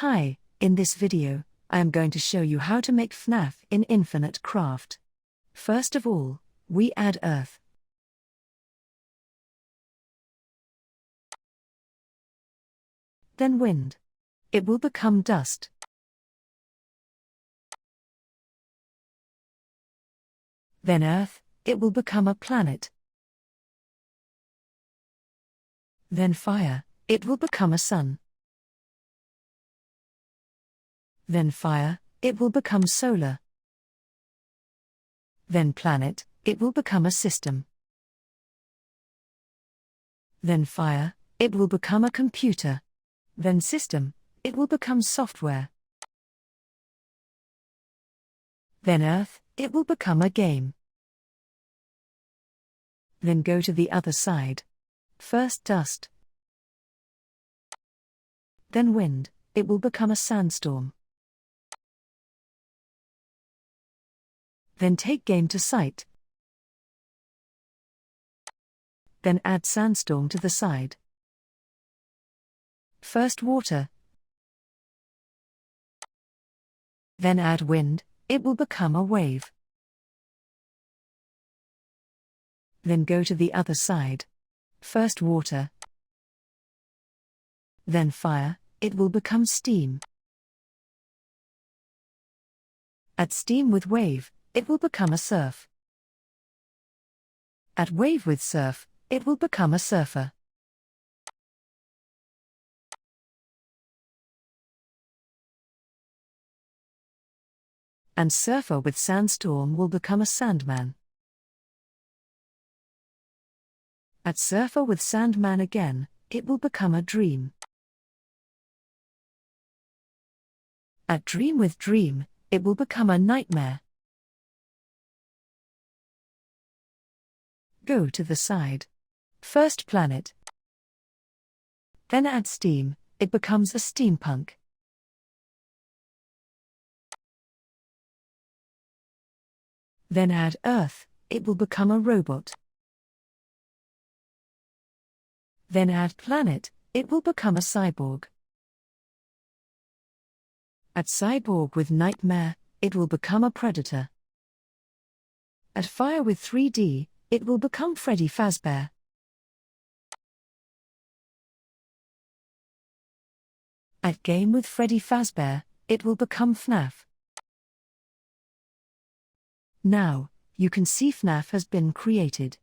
Hi, in this video, I am going to show you how to make FNAF in Infinite Craft. First of all, we add earth. Then wind. It will become dust. Then earth, it will become a planet. Then fire, it will become a sun. Then fire, it will become solar. Then planet, it will become a system. Then fire, it will become a computer. Then system, it will become software. Then earth, it will become a game. Then go to the other side. First dust. Then wind, it will become a sandstorm. Then take game to site. Then add sandstorm to the side. First water. Then add wind, it will become a wave. Then go to the other side. First water. Then fire, it will become steam. Add steam with wave, it will become a surf. Add wave with surf, it will become a surfer. And surfer with sandstorm will become a sandman. Add surfer with sandman again, it will become a dream. Add dream with dream, it will become a nightmare. Go to the side. First planet. Then add steam, it becomes a steampunk. Then add earth, it will become a robot. Then add planet, it will become a cyborg. Add cyborg with nightmare, it will become a predator. Add fire with 3D, it will become Freddy Fazbear. Add game with Freddy Fazbear, it will become FNAF. Now, you can see FNAF has been created.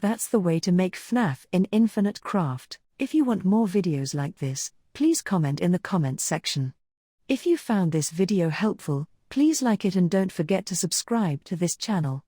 That's the way to make FNAF in Infinite Craft. If you want more videos like this, please comment in the comments section. If you found this video helpful, please like it and don't forget to subscribe to this channel.